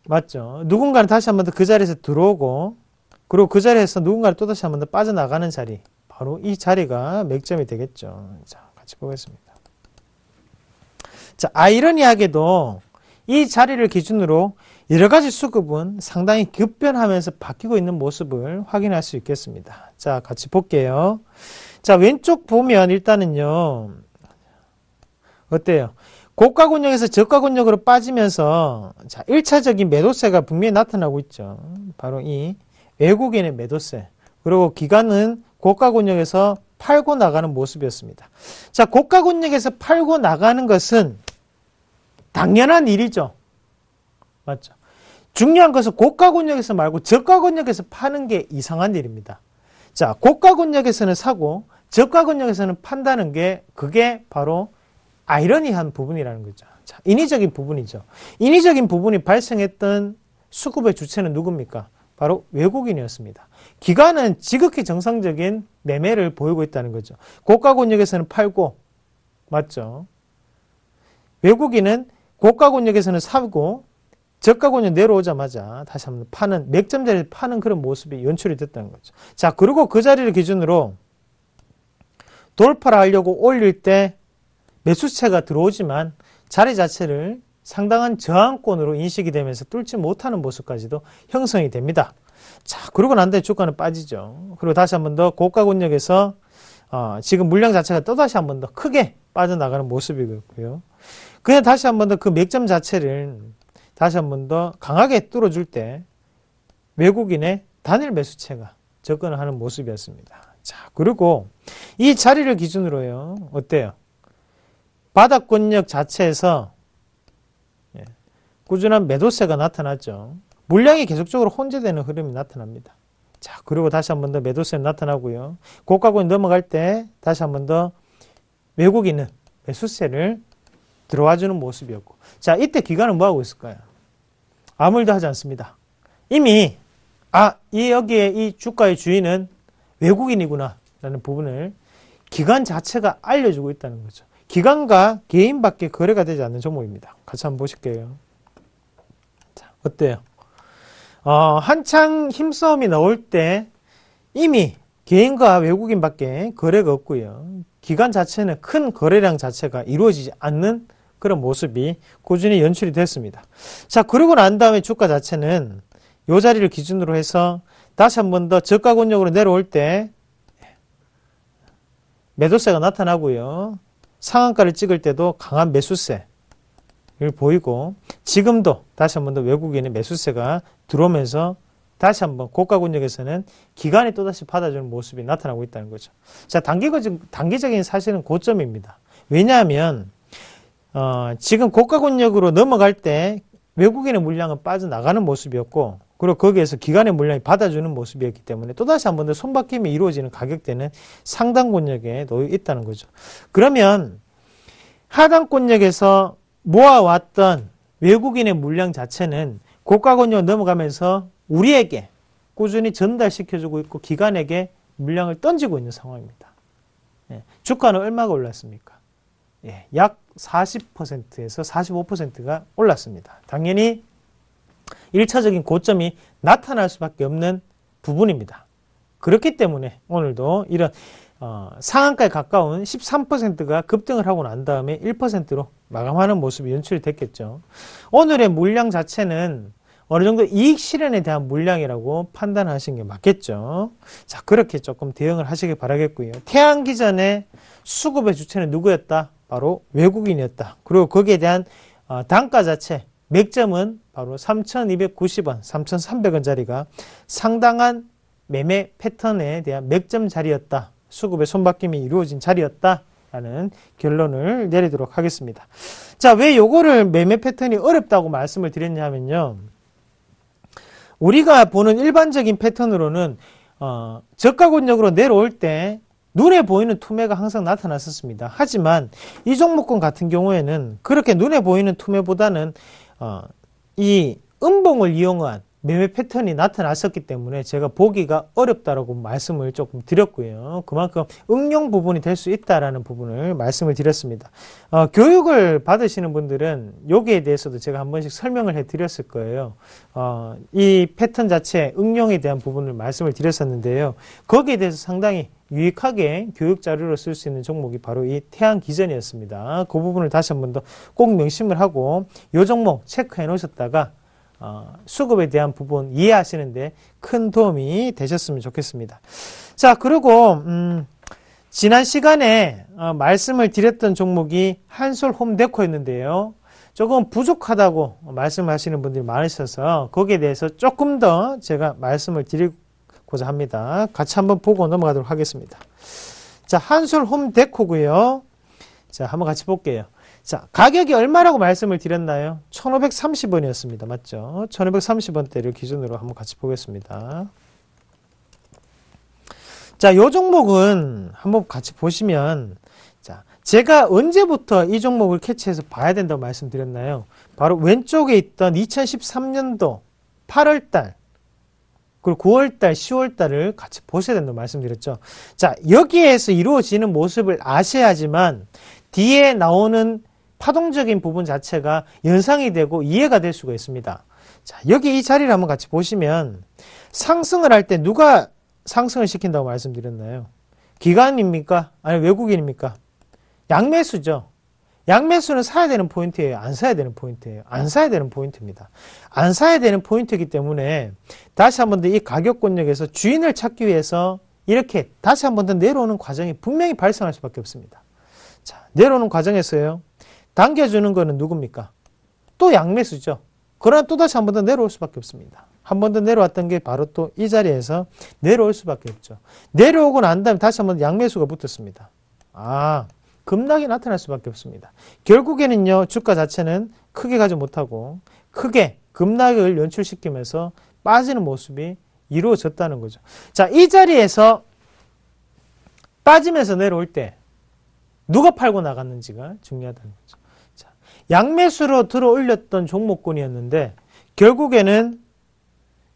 [SPEAKER 3] 맞죠? 누군가는 다시 한 번 더 그 자리에서 들어오고, 그리고 그 자리에서 누군가는 또다시 한 번 더 빠져나가는 자리. 바로 이 자리가 맥점이 되겠죠. 자, 같이 보겠습니다. 자, 아이러니하게도 이 자리를 기준으로 여러 가지 수급은 상당히 급변하면서 바뀌고 있는 모습을 확인할 수 있겠습니다. 자, 같이 볼게요. 자, 왼쪽 보면 일단은요, 어때요? 고가 권역에서 저가 권역으로 빠지면서, 자, 1차적인 매도세가 분명히 나타나고 있죠. 바로 이 외국인의 매도세. 그리고 기관은 고가 권역에서 팔고 나가는 모습이었습니다. 자, 고가 권역에서 팔고 나가는 것은 당연한 일이죠. 맞죠? 중요한 것은 고가 권역에서 말고 저가 권역에서 파는 게 이상한 일입니다. 자, 고가 권역에서는 사고 저가 권역에서는 판다는 게 그게 바로 아이러니한 부분이라는 거죠. 자, 인위적인 부분이죠. 인위적인 부분이 발생했던 수급의 주체는 누굽니까? 바로 외국인이었습니다. 기관은 지극히 정상적인 매매를 보이고 있다는 거죠. 고가 권역에서는 팔고, 맞죠? 외국인은 고가 권역에서는 사고 저가 권역 내려오자마자 다시 한번 파는, 맥점 자리를 파는 그런 모습이 연출이 됐다는 거죠. 자, 그리고 그 자리를 기준으로 돌파를 하려고 올릴 때 매수세가 들어오지만 자리 자체를 상당한 저항권으로 인식이 되면서 뚫지 못하는 모습까지도 형성이 됩니다. 자, 그러고 난 다음에 주가는 빠지죠. 그리고 다시 한 번 더 고가 권역에서 지금 물량 자체가 또다시 한 번 더 크게 빠져나가는 모습이고요. 그냥 다시 한 번 더 그 맥점 자체를 다시 한 번 더 강하게 뚫어줄 때 외국인의 단일 매수체가 접근을 하는 모습이었습니다. 자, 그리고 이 자리를 기준으로요. 어때요? 바닥 권역 자체에서 꾸준한 매도세가 나타났죠. 물량이 계속적으로 혼재되는 흐름이 나타납니다. 자, 그리고 다시 한 번 더 매도세 나타나고요. 고가권 넘어갈 때 다시 한 번 더 외국인은 매수세를 들어와주는 모습이었고, 자, 이때 기관은 뭐하고 있을까요? 아무 일도 하지 않습니다. 이미 여기에 이 주가의 주인은 외국인이구나 라는 부분을 기관 자체가 알려주고 있다는 거죠. 기관과 개인밖에 거래가 되지 않는 종목입니다. 같이 한번 보실게요. 자, 어때요? 한창 힘싸움이 나올 때 이미 개인과 외국인밖에 거래가 없고요. 기관 자체는 큰 거래량 자체가 이루어지지 않는 그런 모습이 꾸준히 연출이 됐습니다. 자, 그러고 난 다음에 주가 자체는 이 자리를 기준으로 해서 다시 한 번 더 저가 권역으로 내려올 때 매도세가 나타나고요. 상한가를 찍을 때도 강한 매수세를 보이고, 지금도 다시 한 번 더 외국인의 매수세가 들어오면서 다시 한번 고가 권역에서는 기관이 또다시 받아주는 모습이 나타나고 있다는 거죠. 자, 단기적인 사실은 고점입니다. 왜냐하면 지금 고가 권역으로 넘어갈 때 외국인의 물량은 빠져나가는 모습이었고, 그리고 거기에서 기관의 물량이 받아주는 모습이었기 때문에 또다시 한 번 더 손바뀜이 이루어지는 가격대는 상단 권역에 놓여 있다는 거죠. 그러면 하단 권역에서 모아왔던 외국인의 물량 자체는 고가 권역 넘어가면서 우리에게 꾸준히 전달시켜주고 있고 기관에게 물량을 던지고 있는 상황입니다. 주가는 얼마가 올랐습니까? 약 40%에서 45%가 올랐습니다. 당연히 1차적인 고점이 나타날 수밖에 없는 부분입니다. 그렇기 때문에 오늘도 이런 상한가에 가까운 13%가 급등을 하고 난 다음에 1%로 마감하는 모습이 연출이 됐겠죠. 오늘의 물량 자체는 어느 정도 이익 실현에 대한 물량이라고 판단하시는 게 맞겠죠. 자, 그렇게 조금 대응을 하시길 바라겠고요. 태양기 전에 수급의 주체는 누구였다? 바로 외국인이었다. 그리고 거기에 대한 단가 자체, 맥점은 바로 3,290원, 3,300원짜리가 상당한 매매 패턴에 대한 맥점 자리였다. 수급의 손바뀜이 이루어진 자리였다라는 결론을 내리도록 하겠습니다. 자, 왜 요거를 매매 패턴이 어렵다고 말씀을 드렸냐면요. 우리가 보는 일반적인 패턴으로는 저가 권역으로 내려올 때 눈에 보이는 투매가 항상 나타났었습니다. 하지만 이 종목군 같은 경우에는 그렇게 눈에 보이는 투매보다는 이 음봉을 이용한 매매 패턴이 나타났었기 때문에 제가 보기가 어렵다라고 말씀을 조금 드렸고요. 그만큼 응용 부분이 될 수 있다라는 부분을 말씀을 드렸습니다. 교육을 받으시는 분들은 여기에 대해서도 제가 한 번씩 설명을 해드렸을 거예요. 이 패턴 자체 응용에 대한 부분을 말씀을 드렸었는데요. 거기에 대해서 상당히 유익하게 교육 자료로 쓸 수 있는 종목이 바로 이 태양기전이었습니다. 그 부분을 다시 한 번 더 꼭 명심을 하고 이 종목 체크해 놓으셨다가 수급에 대한 부분 이해하시는데 큰 도움이 되셨으면 좋겠습니다. 자, 그리고 지난 시간에 말씀을 드렸던 종목이 한솔홈데코였는데요. 조금 부족하다고 말씀하시는 분들이 많으셔서 거기에 대해서 조금 더 제가 말씀을 드리고자 합니다. 같이 한번 보고 넘어가도록 하겠습니다. 자, 한솔홈데코고요. 자, 한번 같이 볼게요. 자, 가격이 얼마라고 말씀을 드렸나요? 1530원이었습니다. 맞죠? 1530원대를 기준으로 한번 같이 보겠습니다. 자, 요 종목은 한번 같이 보시면, 자, 제가 언제부터 이 종목을 캐치해서 봐야 된다고 말씀드렸나요? 바로 왼쪽에 있던 2013년도 8월달, 그리고 9월달, 10월달을 같이 보셔야 된다고 말씀드렸죠. 자, 여기에서 이루어지는 모습을 아셔야지만 뒤에 나오는 파동적인 부분 자체가 연상이 되고 이해가 될 수가 있습니다. 자, 여기 이 자리를 한번 같이 보시면 상승을 할 때 누가 상승을 시킨다고 말씀드렸나요? 기관입니까? 아니면 외국인입니까? 양매수죠. 양매수는 사야 되는 포인트예요? 안 사야 되는 포인트예요? 안 사야 되는 포인트입니다. 안 사야 되는 포인트이기 때문에 다시 한 번 더 이 가격권역에서 주인을 찾기 위해서 이렇게 다시 한 번 더 내려오는 과정이 분명히 발생할 수밖에 없습니다. 자, 내려오는 과정에서요. 당겨주는 거는 누굽니까? 또 양매수죠. 그러나 또다시 한 번 더 내려올 수밖에 없습니다. 한 번 더 내려왔던 게 바로 또 이 자리에서 내려올 수밖에 없죠. 내려오고 난 다음에 다시 한 번 양매수가 붙었습니다. 급락이 나타날 수밖에 없습니다. 결국에는요, 주가 자체는 크게 가지 못하고 크게 급락을 연출시키면서 빠지는 모습이 이루어졌다는 거죠. 자, 이 자리에서 빠지면서 내려올 때 누가 팔고 나갔는지가 중요하다는 거죠. 자, 양매수로 들어 올렸던 종목군이었는데 결국에는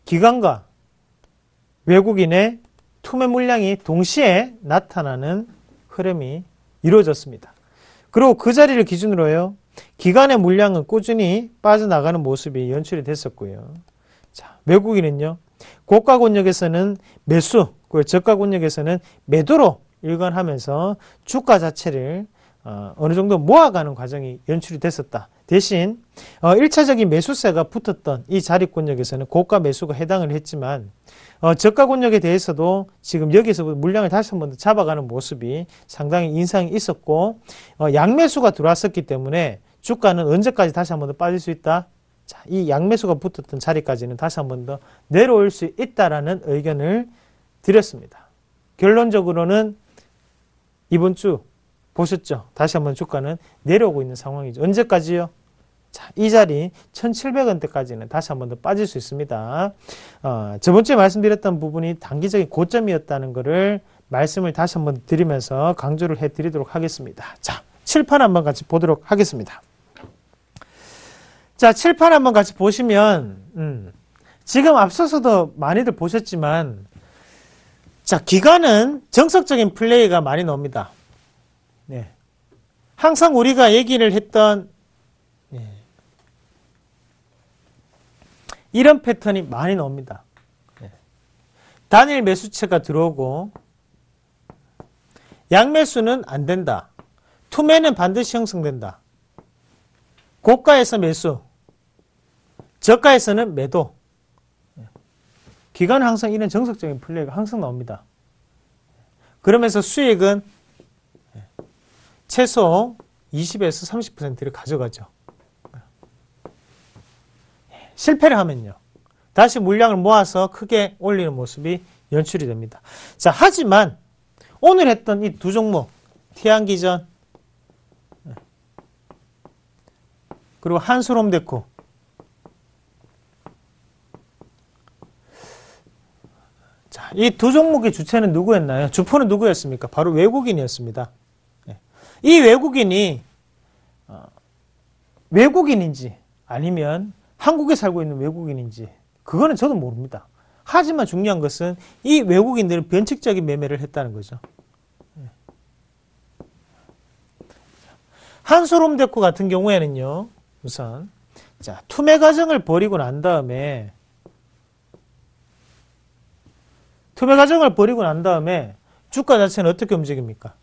[SPEAKER 3] 기관과 외국인의 투매 물량이 동시에 나타나는 흐름이 이루어졌습니다. 그리고 그 자리를 기준으로요, 기관의 물량은 꾸준히 빠져나가는 모습이 연출이 됐었고요. 자, 외국인은요, 고가 권역에서는 매수, 그리고 저가 권역에서는 매도로 일관하면서 주가 자체를 어느 정도 모아가는 과정이 연출이 됐었다. 대신 1차적인 매수세가 붙었던 이 자리권역에서는 고가 매수가 해당을 했지만 저가 권역에 대해서도 지금 여기서 물량을 다시 한 번 더 잡아가는 모습이 상당히 인상이 있었고 양매수가 들어왔었기 때문에 주가는 언제까지 다시 한 번 더 빠질 수 있다? 자, 이 양매수가 붙었던 자리까지는 다시 한 번 더 내려올 수 있다라는 의견을 드렸습니다. 결론적으로는 이번 주 보셨죠? 다시 한번 주가는 내려오고 있는 상황이죠. 언제까지요? 자, 이 자리 1700원대까지는 다시 한번 더 빠질 수 있습니다. 저번 주에 말씀드렸던 부분이 단기적인 고점이었다는 것을 말씀을 다시 한번 드리면서 강조를 해드리도록 하겠습니다. 자, 칠판 한번 같이 보도록 하겠습니다. 자, 칠판 한번 같이 보시면 지금 앞서서도 많이들 보셨지만 자, 기관은 정석적인 플레이가 많이 나옵니다. 네. 항상 우리가 얘기를 했던 이런 패턴이 많이 나옵니다. 단일 매수체가 들어오고 양매수는 안 된다. 투매는 반드시 형성된다. 고가에서 매수, 저가에서는 매도. 기관은 항상 이런 정석적인 플레이가 항상 나옵니다. 그러면서 수익은 최소 20에서 30%를 가져가죠. 실패를 하면요, 다시 물량을 모아서 크게 올리는 모습이 연출이 됩니다. 자, 하지만 오늘 했던 이 두 종목, 태양기전 그리고 한솔홈데코, 자, 이 두 종목의 주체는 누구였나요? 주포는 누구였습니까? 바로 외국인이었습니다. 이 외국인이 외국인인지 아니면 한국에 살고 있는 외국인인지 그거는 저도 모릅니다. 하지만 중요한 것은 이 외국인들은 변칙적인 매매를 했다는 거죠. 한솔홈데코 같은 경우에는요, 우선 자, 투매 과정을 벌이고 난 다음에 주가 자체는 어떻게 움직입니까?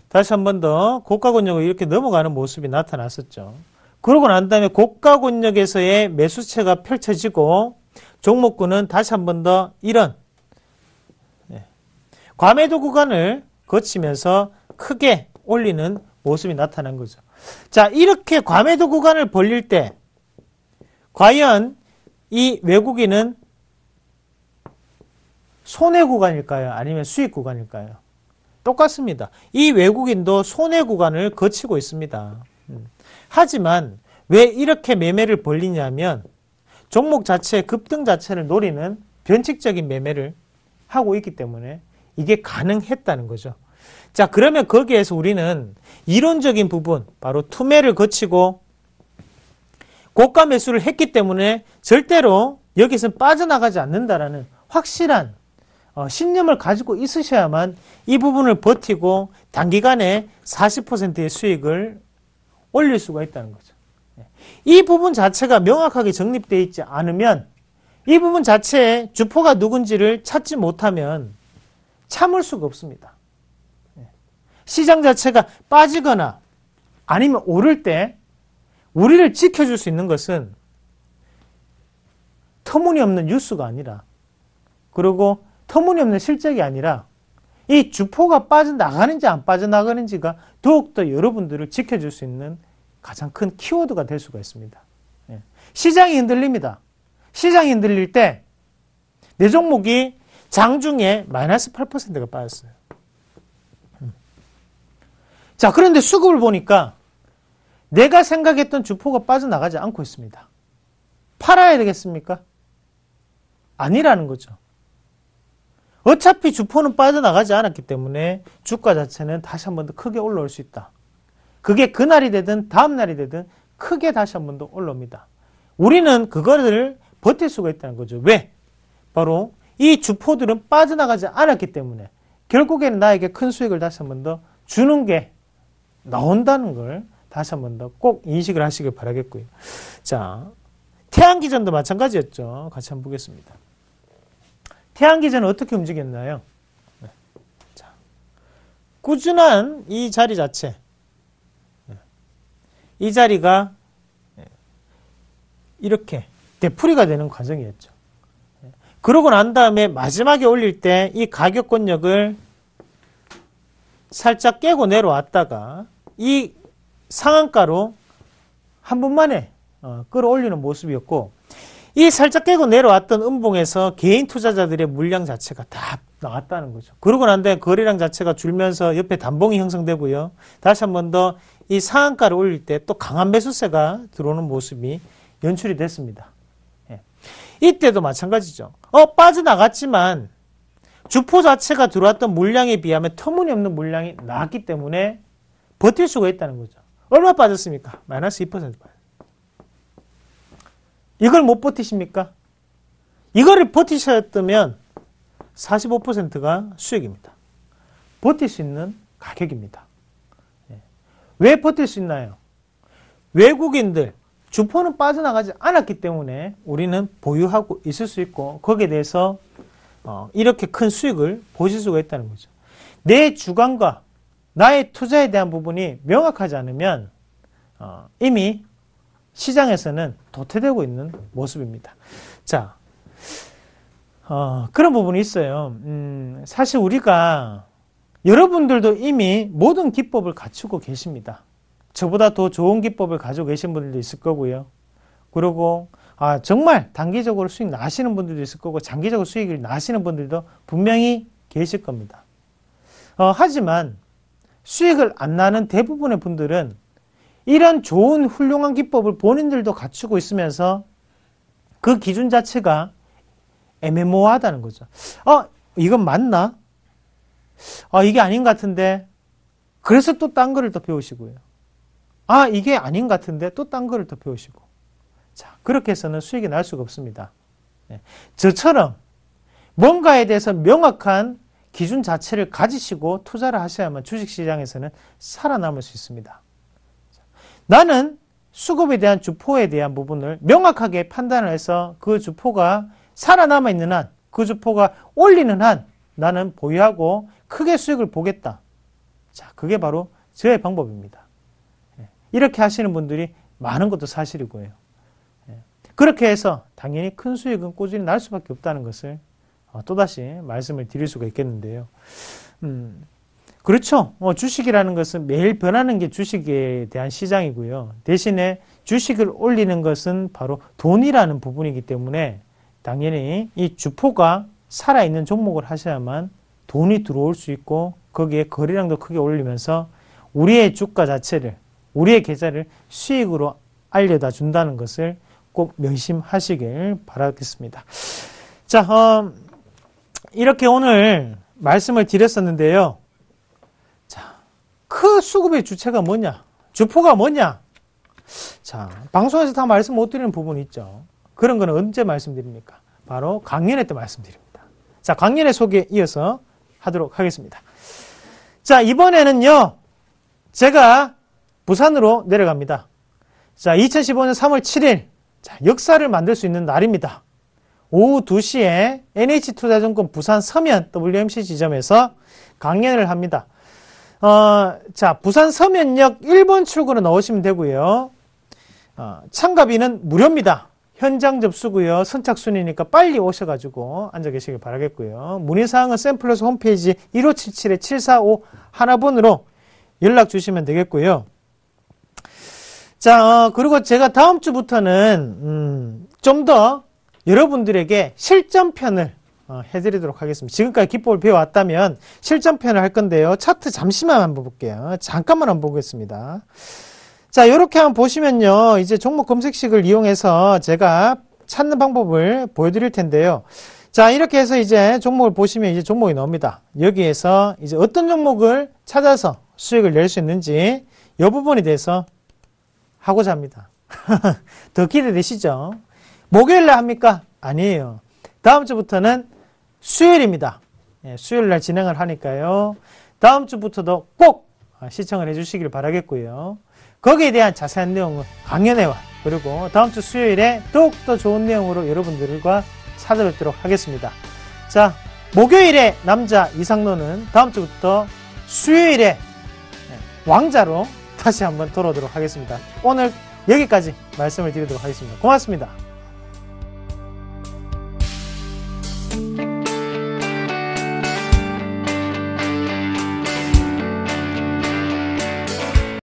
[SPEAKER 3] 다시 한 번 더 고가 권역을 이렇게 넘어가는 모습이 나타났었죠. 그러고 난 다음에 고가 권역에서의 매수체가 펼쳐지고 종목군은 다시 한 번 더 이런 과매도 구간을 거치면서 크게 올리는 모습이 나타난 거죠. 자, 이렇게 과매도 구간을 벌릴 때 과연 이 외국인은 손해 구간일까요? 아니면 수익 구간일까요? 똑같습니다. 이 외국인도 손해 구간을 거치고 있습니다. 하지만 왜 이렇게 매매를 벌리냐면 종목 자체의 급등 자체를 노리는 변칙적인 매매를 하고 있기 때문에 이게 가능했다는 거죠. 자, 그러면 거기에서 우리는 이론적인 부분, 바로 투매를 거치고 고가 매수를 했기 때문에 절대로 여기서는 빠져나가지 않는다라는 확실한 신념을 가지고 있으셔야만 이 부분을 버티고 단기간에 40%의 수익을 올릴 수가 있다는 거죠. 이 부분 자체가 명확하게 정립되어 있지 않으면 이 부분 자체에 주포가 누군지를 찾지 못하면 참을 수가 없습니다. 시장 자체가 빠지거나 아니면 오를 때 우리를 지켜줄 수 있는 것은 터무니없는 뉴스가 아니라 그리고 터무니없는 실적이 아니라 이 주포가 빠져나가는지 안 빠져나가는지가 더욱더 여러분들을 지켜줄 수 있는 가장 큰 키워드가 될 수가 있습니다. 시장이 흔들립니다. 시장이 흔들릴 때 내 종목이 장중에 마이너스 8%가 빠졌어요. 자, 그런데 수급을 보니까 내가 생각했던 주포가 빠져나가지 않고 있습니다. 팔아야 되겠습니까? 아니라는 거죠. 어차피 주포는 빠져나가지 않았기 때문에 주가 자체는 다시 한 번 더 크게 올라올 수 있다. 그게 그날이 되든 다음날이 되든 크게 다시 한 번 더 올라옵니다. 우리는 그거를 버틸 수가 있다는 거죠. 왜? 바로 이 주포들은 빠져나가지 않았기 때문에 결국에는 나에게 큰 수익을 다시 한 번 더 주는 게 나온다는 걸 다시 한 번 더 꼭 인식을 하시길 바라겠고요. 자, 태양기전도 마찬가지였죠. 같이 한번 보겠습니다. 태양기전은 어떻게 움직였나요? 자, 꾸준한 이 자리 자체, 이 자리가 이렇게 되풀이가 되는 과정이었죠. 그러고 난 다음에 마지막에 올릴 때 이 가격 권역을 살짝 깨고 내려왔다가 이 상한가로 한 번만에 끌어올리는 모습이었고, 이 살짝 깨고 내려왔던 음봉에서 개인 투자자들의 물량 자체가 다 나왔다는 거죠. 그러고 난 다음에 거래량 자체가 줄면서 옆에 단봉이 형성되고요. 다시 한 번 더 이 상한가를 올릴 때 또 강한 매수세가 들어오는 모습이 연출이 됐습니다. 이때도 마찬가지죠. 빠져나갔지만 주포 자체가 들어왔던 물량에 비하면 터무니없는 물량이 나왔기 때문에 버틸 수가 있다는 거죠. 얼마 빠졌습니까? 마이너스 2% 빠졌어요. 이걸 못 버티십니까? 이거를 버티셨다면 45%가 수익입니다. 버틸 수 있는 가격입니다. 왜 버틸 수 있나요? 외국인들, 주포는 빠져나가지 않았기 때문에 우리는 보유하고 있을 수 있고 거기에 대해서 이렇게 큰 수익을 보실 수가 있다는 거죠. 내 주관과 나의 투자에 대한 부분이 명확하지 않으면 이미 시장에서는 도태되고 있는 모습입니다. 자, 그런 부분이 있어요. 사실 우리가 여러분들도 이미 모든 기법을 갖추고 계십니다. 저보다 더 좋은 기법을 가지고 계신 분들도 있을 거고요. 그리고 정말 단기적으로 수익 나시는 분들도 있을 거고 장기적으로 수익을 나시는 분들도 분명히 계실 겁니다. 하지만 수익을 안 나는 대부분의 분들은 이런 좋은 훌륭한 기법을 본인들도 갖추고 있으면서 그 기준 자체가 애매모호하다는 거죠. 이건 맞나? 이게 아닌 것 같은데. 그래서 또 딴 거를 더 배우시고요. 이게 아닌 것 같은데 또 딴 거를 더 배우시고. 자, 그렇게 해서는 수익이 날 수가 없습니다. 저처럼 뭔가에 대해서 명확한 기준 자체를 가지시고 투자를 하셔야만 주식시장에서는 살아남을 수 있습니다. 나는 수급에 대한 주포에 대한 부분을 명확하게 판단을 해서 그 주포가 살아남아 있는 한, 그 주포가 올리는 한 나는 보유하고 크게 수익을 보겠다. 자, 그게 바로 저의 방법입니다. 이렇게 하시는 분들이 많은 것도 사실이고요. 그렇게 해서 당연히 큰 수익은 꾸준히 날 수밖에 없다는 것을 또다시 말씀을 드릴 수가 있겠는데요. 그렇죠. 주식이라는 것은 매일 변하는 게 주식에 대한 시장이고요. 대신에 주식을 올리는 것은 바로 돈이라는 부분이기 때문에 당연히 이 주포가 살아있는 종목을 하셔야만 돈이 들어올 수 있고 거기에 거래량도 크게 올리면서 우리의 주가 자체를, 우리의 계좌를 수익으로 알려다 준다는 것을 꼭 명심하시길 바라겠습니다. 자, 이렇게 오늘 말씀을 드렸었는데요. 자, 그 수급의 주체가 뭐냐? 주포가 뭐냐? 자, 방송에서 다 말씀 못 드리는 부분이 있죠. 그런 거는 언제 말씀드립니까? 바로 강연회 때 말씀드립니다. 자, 강연회 소개 이어서 하도록 하겠습니다. 자, 이번에는요, 제가 부산으로 내려갑니다. 자, 2015년 3월 7일, 자, 역사를 만들 수 있는 날입니다. 오후 2시에 NH투자증권 부산 서면 WMC 지점에서 강연을 합니다. 자, 부산 서면역 1번 출구로 나오시면 되고요. 참가비는 무료입니다. 현장 접수고요. 선착순이니까 빨리 오셔가지고 앉아 계시길 바라겠고요. 문의사항은 샘플러스 홈페이지 1577-7451번으로 연락 주시면 되겠고요. 자, 그리고 제가 다음 주부터는 좀 더 여러분들에게 실전편을 해드리도록 하겠습니다. 지금까지 기법을 배워왔다면 실전편을 할 건데요. 차트 잠시만 한번 볼게요. 잠깐만 한번 보겠습니다. 자, 이렇게 한번 보시면요. 이제 종목 검색식을 이용해서 제가 찾는 방법을 보여드릴 텐데요. 자, 이렇게 해서 이제 종목을 보시면 이제 종목이 나옵니다. 여기에서 이제 어떤 종목을 찾아서 수익을 낼 수 있는지 이 부분에 대해서 하고자 합니다. 더 기대되시죠? 목요일날 합니까? 아니에요. 다음 주부터는 수요일입니다. 수요일날 진행을 하니까요. 다음 주부터도 꼭 시청을 해주시길 바라겠고요. 거기에 대한 자세한 내용은 강연회와 그리고 다음 주 수요일에 더욱더 좋은 내용으로 여러분들과 찾아뵙도록 하겠습니다. 자, 목요일에 남자 이상로는 다음 주부터 수요일에 왕자로 다시 한번 돌아오도록 하겠습니다. 오늘 여기까지 말씀을 드리도록 하겠습니다. 고맙습니다.